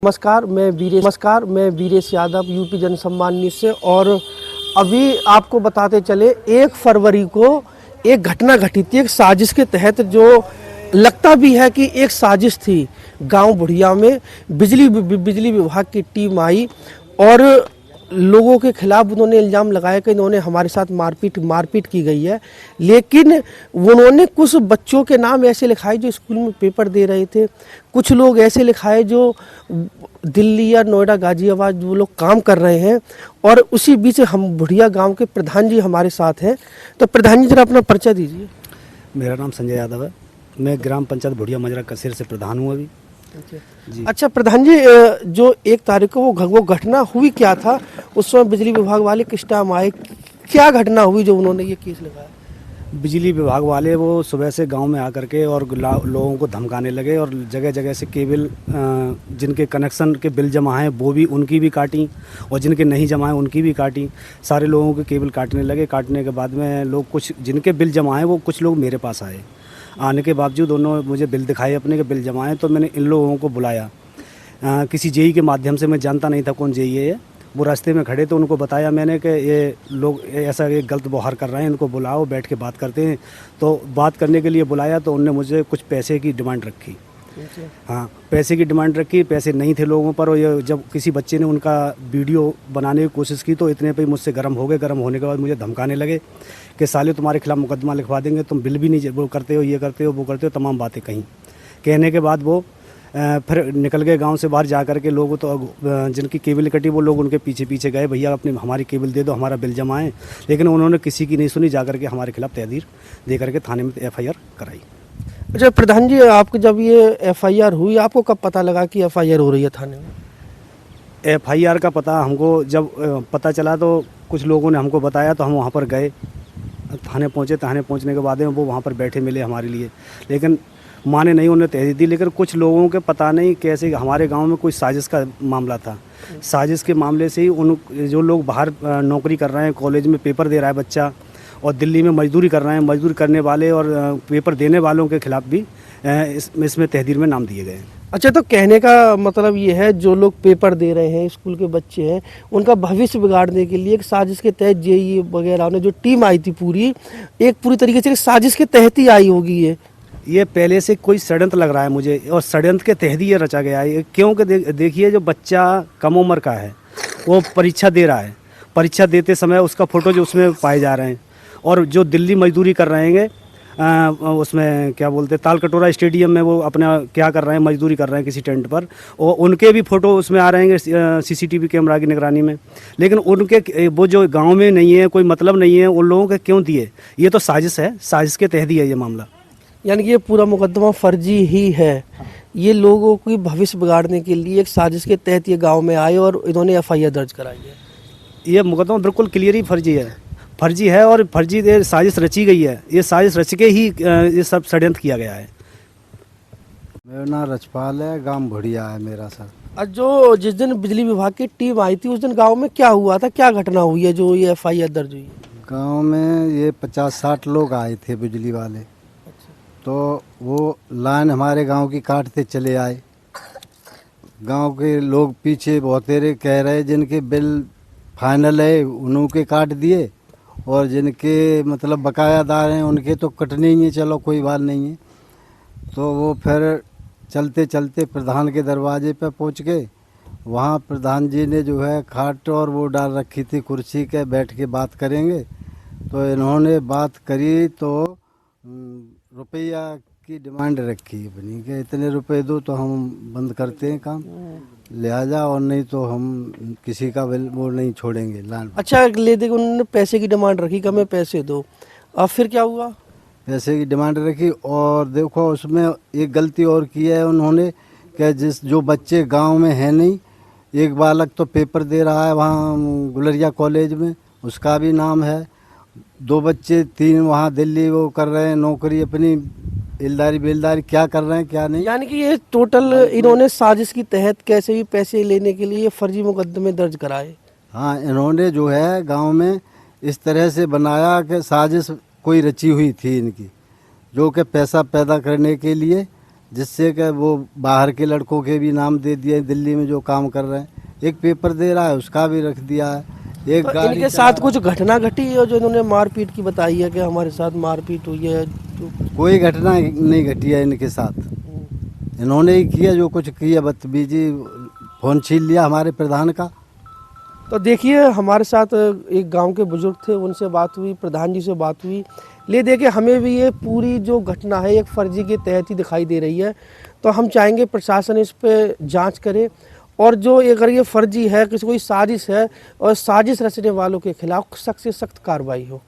नमस्कार, मैं Viresh Yadav, UP जनसम्मान news से। और अभी आपको बताते चले, 1 फरवरी को एक घटना घटी थी, एक साजिश के तहत, जो लगता भी है कि एक साजिश थी। गांव बुढ़िया में बिजली विभाग की टीम आई और लोगों के खिलाफ उन्होंने इल्ज़ाम लगाया कि इन्होंने हमारे साथ मारपीट की गई है। लेकिन उन्होंने कुछ बच्चों के नाम ऐसे लिखाए जो स्कूल में पेपर दे रहे थे, कुछ लोग ऐसे लिखाए जो दिल्ली या नोएडा, गाजियाबाद वो लोग काम कर रहे हैं। और उसी बीच हम बुढ़िया गांव के प्रधान जी हमारे साथ हैं। तो प्रधान जी, जरा अपना परिचय दीजिए। मेरा नाम संजय यादव है। मैं ग्राम पंचायत बुढ़िया मजरा कसेर से प्रधान हूँ अभी। अच्छा प्रधान जी, जो 1 तारीख को वो घटना हुई, क्या था उस समय? बिजली विभाग वाले किस टाइम आए? क्या घटना हुई जो उन्होंने ये केस लगाया? बिजली विभाग वाले वो सुबह से गांव में आकर के और लोगों को धमकाने लगे और जगह जगह से केबल, जिनके कनेक्शन के बिल जमा हैं वो भी, उनकी भी काटी, और जिनके नहीं जमा हैं उनकी भी काटी। सारे लोगों के केबल काटने लगे। काटने के बाद में लोग, कुछ जिनके बिल जमा हैं वो कुछ लोग मेरे पास आए। आने के बावजूद उन्होंने मुझे बिल दिखाए अपने के बिल जमा हैं। तो मैंने इन लोगों को बुलाया, किसी जेई के माध्यम से। मैं जानता नहीं था कौन जेई है ये। वो रास्ते में खड़े तो उनको बताया मैंने कि ये लोग ऐसा ये गलत व्यवहार कर रहे हैं, इनको बुलाओ, बैठ के बात करते हैं। तो बात करने के लिए बुलाया तो उनने मुझे कुछ पैसे की डिमांड रखी। हाँ, पैसे की डिमांड रखी। पैसे नहीं थे लोगों पर। और ये जब किसी बच्चे ने उनका वीडियो बनाने की कोशिश की तो इतने पे ही मुझसे गर्म हो गए। गर्म होने के बाद मुझे धमकाने लगे कि साले तुम्हारे खिलाफ मुकदमा लिखवा देंगे, तुम बिल भी नहीं वो करते हो, ये करते हो, वो करते हो, तमाम बातें कहीं। कहने के बाद वो फिर निकल गए गांव से बाहर। जा कर के लोग तो जिनकी केबल कटी वो लोग उनके पीछे पीछे गए, भैया अपनी हमारी केबल दे दो, हमारा बिल जमा है। लेकिन उन्होंने किसी की नहीं सुनी। जा कर के हमारे खिलाफ तहरीर दे करके थाने में FIR कराई। अच्छा प्रधान जी, आपको जब ये FIR हुई, आपको कब पता लगा कि FIR हो रही है थाने में? FIR का पता हमको जब पता चला तो कुछ लोगों ने हमको बताया, तो हम वहाँ पर गए, थाने पहुँचे। थाने पहुँचने के बाद वो वहाँ पर बैठे मिले हमारे लिए, लेकिन माने नहीं, उन्हें तहरीर दी। लेकिन कुछ लोगों के पता नहीं कैसे हमारे गांव में कोई साजिश का मामला था। साजिश के मामले से ही उन जो लोग बाहर नौकरी कर रहे हैं, कॉलेज में पेपर दे रहा है बच्चा, और दिल्ली में मजदूरी कर रहे हैं, मजदूरी करने वाले और पेपर देने वालों के खिलाफ भी इसमें तहरीर में नाम दिए गए हैं। अच्छा, तो कहने का मतलब ये है, जो लोग पेपर दे रहे हैं, स्कूल के बच्चे हैं, उनका भविष्य बिगाड़ने के लिए एक साजिश के तहत जेई वगैरह ने जो टीम आई थी पूरी तरीके से साजिश के तहत ही आई होगी। ये पहले से कोई षड्यंत्र लग रहा है मुझे, और षड्यंत्र के तहत ही ये रचा गया है। क्योंकि देखिए, जो बच्चा कम उम्र का है वो परीक्षा दे रहा है। परीक्षा देते समय उसका फ़ोटो जो उसमें पाए जा रहे हैं, और जो दिल्ली मजदूरी कर रहे हैं उसमें क्या बोलते हैं, ताल कटोरा स्टेडियम में वो अपना क्या कर रहे हैं, मजदूरी कर रहे हैं किसी टेंट पर, और उनके भी फ़ोटो उसमें आ रहे हैं CCTV कैमरा की निगरानी में। लेकिन उनके वो जो गांव में नहीं है, कोई मतलब नहीं है, उन लोगों के क्यों दिए? ये तो साजिश है, साजिश के तहत ही है ये मामला। यानी कि ये पूरा मुकदमा फर्जी ही है। ये लोगों की भविष्य बिगाड़ने के लिए एक साजिश के तहत ये गांव में आए और इन्होंने FIR दर्ज कराई है। ये मुकदमा बिल्कुल क्लियर ही फर्जी है और फर्जी साजिश रची गई है। ये साजिश रच के ही ये सब षड्यंत्र किया गया है। मेरा नाम रचपाल है, गांव बुढ़िया है मेरा सर। और जो जिस दिन बिजली विभाग की टीम आई थी, उस दिन गांव में क्या हुआ था, क्या घटना हुई है जो ये FIR दर्ज हुई? गांव में ये 50-60 लोग आए थे बिजली वाले। तो वो लाइन हमारे गांव की काटते चले आए। गांव के लोग पीछे बहुतेरे कह रहे, जिनके बिल फाइनल है उन्हों के काट दिए, और जिनके मतलब बकायादार हैं उनके तो कटने ही है, चलो कोई बात नहीं है। तो वो फिर चलते चलते प्रधान के दरवाजे पर पहुंच गए। वहाँ प्रधान जी ने जो है खाट और वो डाल रखी थी कुर्सी के, बैठ के बात करेंगे। तो इन्होंने बात करी तो रुपया की डिमांड रखी अपनी कि इतने रुपए दो तो हम बंद करते हैं काम, लिहाजा, और नहीं तो हम किसी का बिल वो नहीं छोड़ेंगे लान। अच्छा, ले दे, उन्होंने पैसे की डिमांड रखी कि हमें पैसे दो। अब फिर क्या हुआ? पैसे की डिमांड रखी, और देखो उसमें एक गलती और की है उन्होंने कि जो बच्चे गांव में है नहीं, एक बालक तो पेपर दे रहा है वहाँ गुलरिया कॉलेज में, उसका भी नाम है। 2 बच्चे 3 वहाँ दिल्ली वो कर रहे हैं नौकरी अपनी, इल्दारी बेलदारी क्या कर रहे हैं क्या नहीं। यानी कि ये टोटल इन्होंने साजिश के तहत कैसे भी पैसे लेने के लिए फर्जी मुकदमे दर्ज कराए। हाँ, इन्होंने जो है गांव में इस तरह से बनाया कि साजिश कोई रची हुई थी इनकी, जो कि पैसा पैदा करने के लिए जिससे कि वो बाहर के लड़कों के भी नाम दे दिए दिल्ली में जो काम कर रहे हैं। एक पेपर दे रहा है उसका भी रख दिया है। एक तो गाड़ी इनके साथ कुछ घटना घटी है जो इन्होंने मारपीट की बताई है कि हमारे साथ मारपीट हुई है तो कोई घटना नहीं घटी है इनके साथ। इन्होंने ही किया जो कुछ किया, बदतमीजी, फोन छीन लिया हमारे प्रधान का। तो देखिए हमारे साथ एक गांव के बुजुर्ग थे, उनसे बात हुई, प्रधान जी से बात हुई। ले देखिए हमें भी ये पूरी जो घटना है एक फर्जी के तहत ही दिखाई दे रही है। तो हम चाहेंगे प्रशासन इस पे जांच करे और जो अगर ये फर्जी है, किसी कोई साजिश है और साजिश रचने वालों के खिलाफ सख्त से सख्त कार्रवाई हो।